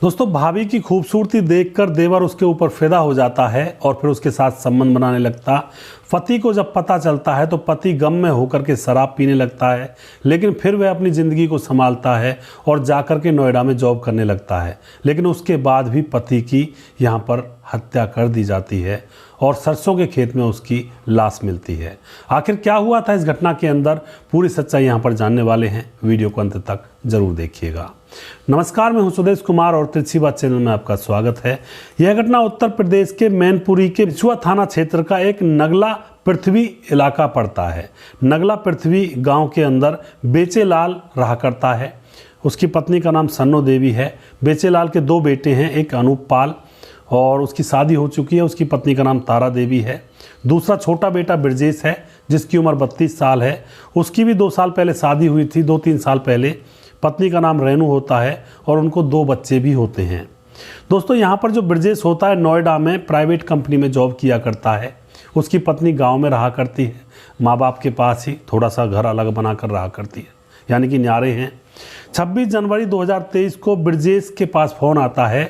दोस्तों, भाभी की खूबसूरती देखकर देवर उसके ऊपर फिदा हो जाता है और फिर उसके साथ संबंध बनाने लगता। पति को जब पता चलता है तो पति गम में होकर के शराब पीने लगता है, लेकिन फिर वह अपनी ज़िंदगी को संभालता है और जाकर के नोएडा में जॉब करने लगता है। लेकिन उसके बाद भी पति की यहाँ पर हत्या कर दी जाती है और सरसों के खेत में उसकी लाश मिलती है। आखिर क्या हुआ था इस घटना के अंदर, पूरी सच्चाई यहाँ पर जानने वाले हैं। वीडियो को अंत तक जरूर देखिएगा। नमस्कार, मैं हूं सुदेश कुमार और तिरछी बात चैनल में आपका स्वागत है। यह घटना उत्तर प्रदेश के मैनपुरी के बिछुआ थाना क्षेत्र का एक नगला पृथ्वी इलाका पड़ता है। नगला पृथ्वी गांव के अंदर बेचेलाल रहा करता है। उसकी पत्नी का नाम सन्नो देवी है। बेचेलाल के दो बेटे हैं, एक अनूप पाल और उसकी शादी हो चुकी है। उसकी पत्नी का नाम तारा देवी है। दूसरा छोटा बेटा ब्रजेश है जिसकी उम्र 32 साल है। उसकी भी 2 साल पहले शादी हुई थी, 2-3 साल पहले। पत्नी का नाम रेनू होता है और उनको 2 बच्चे भी होते हैं। दोस्तों, यहाँ पर जो ब्रजेश होता है नोएडा में प्राइवेट कंपनी में जॉब किया करता है। उसकी पत्नी गांव में रहा करती है, माँ बाप के पास ही थोड़ा सा घर अलग बनाकर रहा करती है, यानी कि न्यारे हैं। 26 जनवरी 2023 को ब्रजेश के पास फ़ोन आता है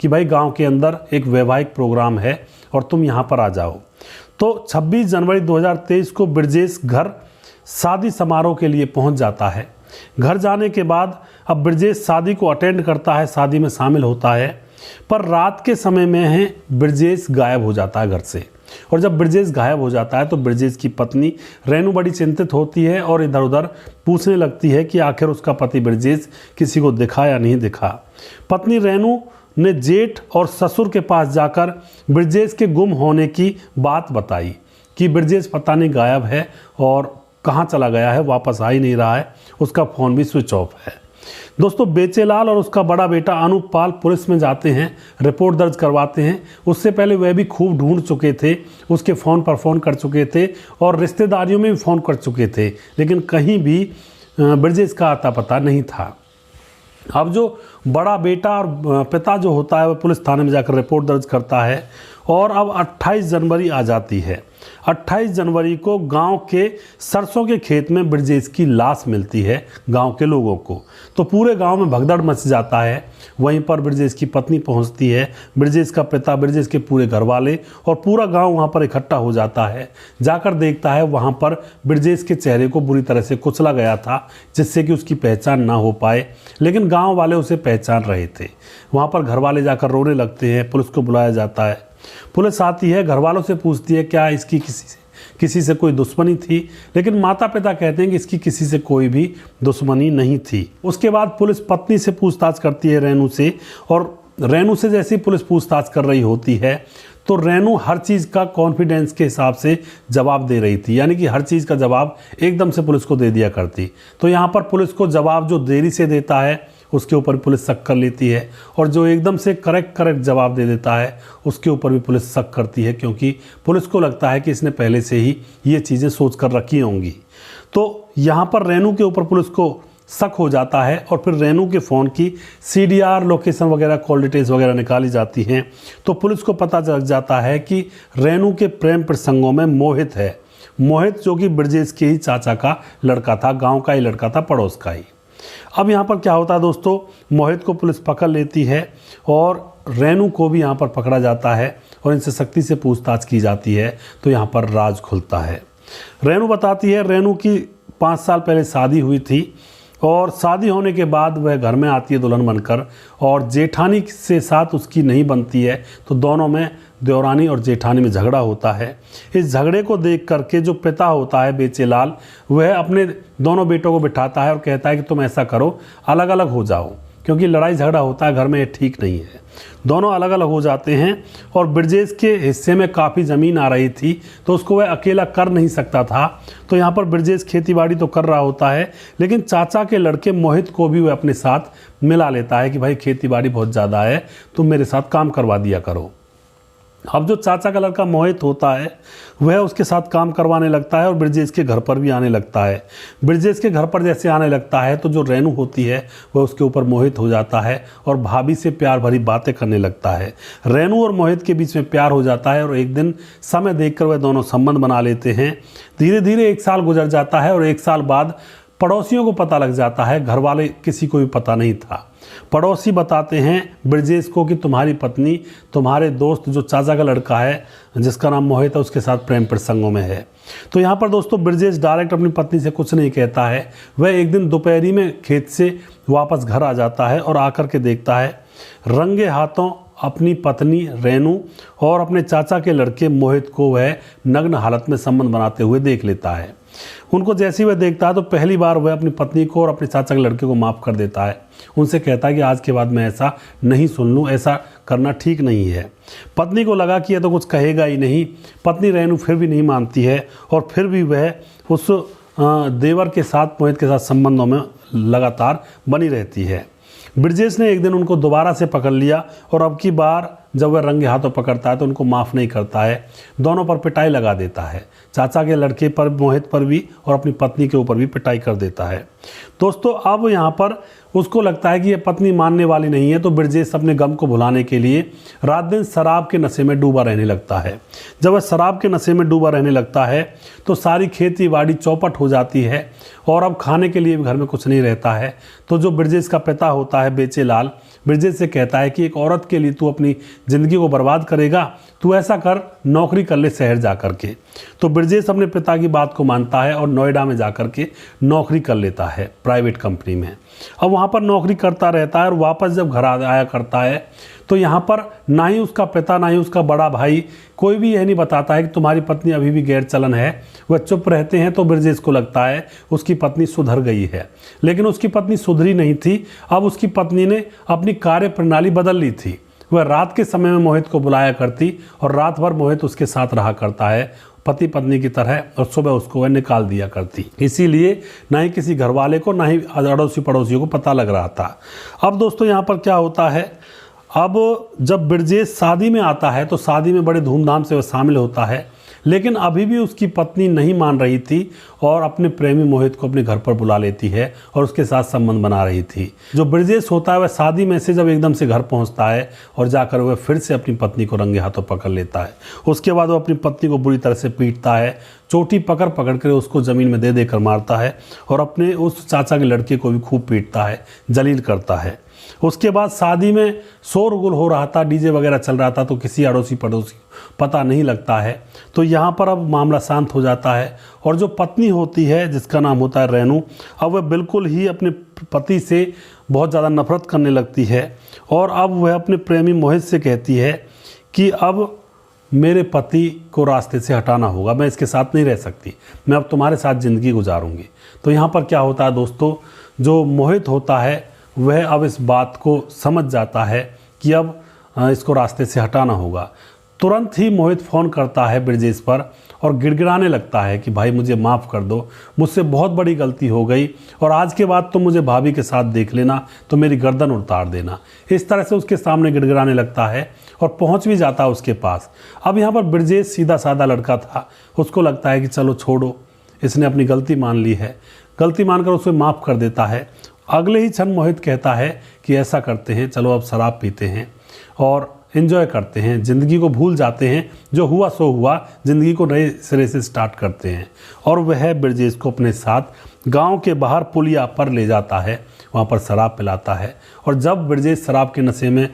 कि भाई गांव के अंदर एक वैवाहिक प्रोग्राम है और तुम यहाँ पर आ जाओ। तो 26 जनवरी 2023 को ब्रजेश घर शादी समारोह के लिए पहुँच जाता है। घर जाने के बाद अब ब्रजेश शादी को अटेंड करता है, शादी में शामिल होता है, पर रात के समय में है ब्रजेश गायब हो जाता है घर से। और जब ब्रजेश गायब हो जाता है तो ब्रजेश की पत्नी रेनू बड़ी चिंतित होती है और इधर उधर पूछने लगती है कि आखिर उसका पति ब्रजेश किसी को दिखा या नहीं दिखा। पत्नी रेनू ने जेठ और ससुर के पास जाकर ब्रजेश के गुम होने की बात बताई कि ब्रजेश पता नहीं गायब है और कहाँ चला गया है, वापस आ ही नहीं रहा है, उसका फ़ोन भी स्विच ऑफ है। दोस्तों, बेचेलाल और उसका बड़ा बेटा अनूप पाल पुलिस में जाते हैं, रिपोर्ट दर्ज करवाते हैं। उससे पहले वह भी खूब ढूंढ चुके थे, उसके फ़ोन पर फ़ोन कर चुके थे और रिश्तेदारियों में भी फ़ोन कर चुके थे, लेकिन कहीं भी ब्रजेश का आता पता नहीं था। अब जो बड़ा बेटा और पिता जो होता है वह पुलिस थाने में जाकर रिपोर्ट दर्ज करता है और अब 28 जनवरी आ जाती है। 28 जनवरी को गांव के सरसों के खेत में ब्रजेश की लाश मिलती है गांव के लोगों को। तो पूरे गांव में भगदड़ मच जाता है। वहीं पर ब्रजेश की पत्नी पहुंचती है, ब्रजेश का पिता, ब्रजेश के पूरे घर वाले और पूरा गांव वहां पर इकट्ठा हो जाता है। जाकर देखता है वहां पर ब्रजेश के चेहरे को बुरी तरह से कुचला गया था जिससे कि उसकी पहचान ना हो पाए, लेकिन गाँव वाले उसे पहचान रहे थे। वहाँ पर घर वाले जाकर रोने लगते हैं। पुलिस को बुलाया जाता है। पुलिस आती है, घर वालों से पूछती है क्या इसकी किसी से कोई दुश्मनी थी, लेकिन माता पिता कहते हैं कि इसकी किसी से कोई भी दुश्मनी नहीं थी। उसके बाद पुलिस पत्नी से पूछताछ करती है रेनू से, और रेनू से जैसी पुलिस पूछताछ कर रही होती है तो रेनू हर चीज़ का कॉन्फिडेंस के हिसाब से जवाब दे रही थी, यानी कि हर चीज़ का जवाब एकदम से पुलिस को दे दिया करती। तो यहाँ पर पुलिस को जवाब जो देरी से देता है उसके ऊपर पुलिस शक कर लेती है और जो एकदम से करेक्ट जवाब दे देता है उसके ऊपर भी पुलिस शक करती है, क्योंकि पुलिस को लगता है कि इसने पहले से ही ये चीज़ें सोच कर रखी होंगी। तो यहाँ पर रेनू के ऊपर पुलिस को शक हो जाता है और फिर रेनू के फ़ोन की CDR लोकेशन वगैरह, कॉल डिटेल्स वगैरह निकाली जाती हैं। तो पुलिस को पता चल जाता है कि रेनू के प्रेम प्रसंगों में मोहित है। मोहित जो कि ब्रजेश के ही चाचा का लड़का था, गांव का ही लड़का था, पड़ोस का ही। अब यहाँ पर क्या होता है दोस्तों, मोहित को पुलिस पकड़ लेती है और रेनू को भी यहाँ पर पकड़ा जाता है और इनसे सख्ती से पूछताछ की जाती है। तो यहाँ पर राज खुलता है। रेनू बताती है, रेनू की 5 साल पहले शादी हुई थी और शादी होने के बाद वह घर में आती है दुल्हन बनकर और जेठानी से साथ उसकी नहीं बनती है। तो दोनों में, देवरानी और जेठानी में झगड़ा होता है। इस झगड़े को देख करके जो पिता होता है बेचेलाल, वह अपने दोनों बेटों को बिठाता है और कहता है कि तुम ऐसा करो, अलग अलग हो जाओ, क्योंकि लड़ाई झगड़ा होता है घर में, ये ठीक नहीं है। दोनों अलग अलग हो जाते हैं और ब्रजेश के हिस्से में काफ़ी ज़मीन आ रही थी तो उसको वह अकेला कर नहीं सकता था। तो यहाँ पर ब्रजेश खेतीबाड़ी तो कर रहा होता है, लेकिन चाचा के लड़के मोहित को भी वह अपने साथ मिला लेता है कि भाई खेतीबाड़ी बहुत ज़्यादा है, तुम मेरे साथ काम करवा दिया करो। अब जो चाचा का लड़का मोहित होता है वह उसके साथ काम करवाने लगता है और ब्रजेश के घर पर भी आने लगता है। ब्रजेश के घर पर जैसे आने लगता है तो जो रेनू होती है वह उसके ऊपर मोहित हो जाता है और भाभी से प्यार भरी बातें करने लगता है। रेनू और मोहित के बीच में प्यार हो जाता है और एक दिन समय देखकर वह दोनों संबंध बना लेते हैं। धीरे धीरे 1 साल गुजर जाता है और 1 साल बाद पड़ोसियों को पता लग जाता है, घर वाले किसी को भी पता नहीं था। पड़ोसी बताते हैं ब्रजेश को कि तुम्हारी पत्नी तुम्हारे दोस्त जो चाचा का लड़का है जिसका नाम मोहित है उसके साथ प्रेम प्रसंगों में है। तो यहाँ पर दोस्तों ब्रजेश डायरेक्ट अपनी पत्नी से कुछ नहीं कहता है। वह एक दिन दोपहरी में खेत से वापस घर आ जाता है और आकर के देखता है रंगे हाथों अपनी पत्नी रेनू और अपने चाचा के लड़के मोहित को वह नग्न हालत में संबंध बनाते हुए देख लेता है। उनको जैसे ही वह देखता है तो पहली बार वह अपनी पत्नी को और अपने चाचा के लड़के को माफ़ कर देता है। उनसे कहता है कि आज के बाद मैं ऐसा नहीं सुन लूँ, ऐसा करना ठीक नहीं है। पत्नी को लगा कि यह तो कुछ कहेगा ही नहीं। पत्नी रेनू फिर भी नहीं मानती है और फिर भी वह उस देवर के साथ, मोहित के साथ संबंधों में लगातार बनी रहती है। ब्रजेश ने एक दिन उनको दोबारा से पकड़ लिया और अब की बार जब वह रंगे हाथों पकड़ता है तो उनको माफ़ नहीं करता है, दोनों पर पिटाई लगा देता है। चाचा के लड़के पर, मोहित पर भी और अपनी पत्नी के ऊपर भी पिटाई कर देता है। दोस्तों अब यहाँ पर उसको लगता है कि ये पत्नी मानने वाली नहीं है, तो ब्रजेश अपने गम को भुलाने के लिए रात दिन शराब के नशे में डूबा रहने लगता है। जब वह शराब के नशे में डूबा रहने लगता है तो सारी खेती बाड़ी चौपट हो जाती है और अब खाने के लिए भी घर में कुछ नहीं रहता है। तो जो ब्रजेश का पिता होता है बेचेलाल, ब्रजेश से कहता है कि एक औरत के लिए तू अपनी ज़िंदगी को बर्बाद करेगा, तू ऐसा कर, नौकरी कर ले शहर जा कर के। तो ब्रजेश अपने पिता की बात को मानता है और नोएडा में जा कर के नौकरी कर लेता है प्राइवेट कंपनी में। अब वहाँ पर नौकरी करता रहता है और वापस जब घर आया करता है तो यहाँ पर ना ही उसका पिता ना ही उसका बड़ा भाई कोई भी यह नहीं बताता है कि तुम्हारी पत्नी अभी भी गैर चलन है। वह चुप रहते हैं। तो ब्रजेश को लगता है उसकी पत्नी सुधर गई है, लेकिन उसकी पत्नी सुधरी नहीं थी। अब उसकी पत्नी ने अपनी कार्य प्रणाली बदल ली थी। वह रात के समय में मोहित को बुलाया करती और रात भर मोहित उसके साथ रहा करता है पति पत्नी की तरह, और सुबह उसको वह निकाल दिया करती। इसीलिए ना ही किसी घर वाले को ना ही अड़ोसी पड़ोसियों को पता लग रहा था। अब दोस्तों यहाँ पर क्या होता है, अब जब ब्रजेश शादी में आता है तो शादी में बड़े धूमधाम से वह शामिल होता है, लेकिन अभी भी उसकी पत्नी नहीं मान रही थी और अपने प्रेमी मोहित को अपने घर पर बुला लेती है और उसके साथ संबंध बना रही थी। जो ब्रजेश होता है वह शादी में से जब एकदम से घर पहुंचता है और जाकर वह फिर से अपनी पत्नी को रंगे हाथों पकड़ लेता है। उसके बाद वो अपनी पत्नी को बुरी तरह से पीटता है, चोटी पकड़ पकड़ कर उसको ज़मीन में दे देकर मारता है और अपने उस चाचा के लड़के को भी खूब पीटता है, जलील करता है। उसके बाद शादी में शोरगुल हो रहा था, डीजे वगैरह चल रहा था, तो किसी अड़ोसी पड़ोसी पता नहीं लगता है। तो यहाँ पर अब मामला शांत हो जाता है और जो पत्नी होती है जिसका नाम होता है रेनू, अब वह बिल्कुल ही अपने पति से बहुत ज़्यादा नफरत करने लगती है और अब वह अपने प्रेमी मोहित से कहती है कि अब मेरे पति को रास्ते से हटाना होगा, मैं इसके साथ नहीं रह सकती, मैं अब तुम्हारे साथ ज़िंदगी गुजारूंगी। तो यहाँ पर क्या होता है दोस्तों, जो मोहित होता है वह अब इस बात को समझ जाता है कि अब इसको रास्ते से हटाना होगा। तुरंत ही मोहित फ़ोन करता है ब्रजेश पर और गिड़गिड़ाने लगता है कि भाई मुझे माफ़ कर दो, मुझसे बहुत बड़ी गलती हो गई और आज के बाद तुम मुझे भाभी के साथ देख लेना तो मेरी गर्दन उतार देना। इस तरह से उसके सामने गिड़गिड़ाने लगता है और पहुंच भी जाता है उसके पास। अब यहाँ पर ब्रजेश सीधा साधा लड़का था, उसको लगता है कि चलो छोड़ो, इसने अपनी गलती मान ली है, गलती मानकर उसे माफ़ कर देता है। अगले ही क्षण मोहित कहता है कि ऐसा करते हैं, चलो अब शराब पीते हैं और एंजॉय करते हैं, ज़िंदगी को भूल जाते हैं, जो हुआ सो हुआ, ज़िंदगी को नए सिरे से स्टार्ट करते हैं। और वह ब्रजेश को अपने साथ गांव के बाहर पुलिया पर ले जाता है, वहाँ पर शराब पिलाता है और जब ब्रजेश शराब के नशे में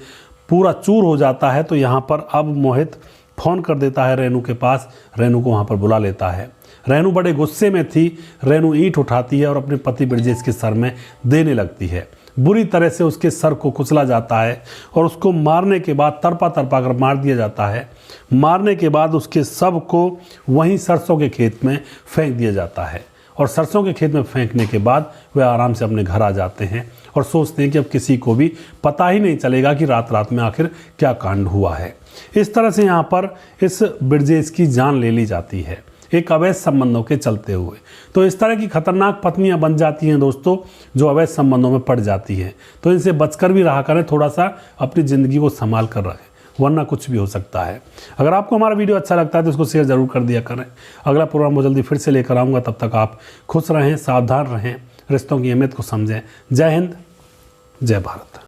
पूरा चूर हो जाता है तो यहाँ पर अब मोहित फ़ोन कर देता है रेनू के पास, रेनू को वहाँ पर बुला लेता है। रेनू बड़े गुस्से में थी, रेनू ईंट उठाती है और अपने पति ब्रजेश के सर में देने लगती है। बुरी तरह से उसके सर को कुचला जाता है और उसको मारने के बाद तरपा कर मार दिया जाता है। मारने के बाद उसके शव को वहीं सरसों के खेत में फेंक दिया जाता है और सरसों के खेत में फेंकने के बाद वे आराम से अपने घर आ जाते हैं और सोचते हैं कि अब किसी को भी पता ही नहीं चलेगा कि रात रात में आखिर क्या कांड हुआ है। इस तरह से यहाँ पर इस ब्रजेश की जान ले ली जाती है एक अवैध संबंधों के चलते हुए। तो इस तरह की खतरनाक पत्नियां बन जाती हैं दोस्तों, जो अवैध संबंधों में पड़ जाती हैं। तो इनसे बचकर भी रहा करें, थोड़ा सा अपनी ज़िंदगी को संभाल कर रखें, वरना कुछ भी हो सकता है। अगर आपको हमारा वीडियो अच्छा लगता है तो इसको शेयर ज़रूर कर दिया करें। अगला प्रोग्राम को जल्दी फिर से लेकर आऊँगा, तब तक आप खुश रहें, सावधान रहें, रिश्तों की अहमियत को समझें। जय हिंद, जय भारत।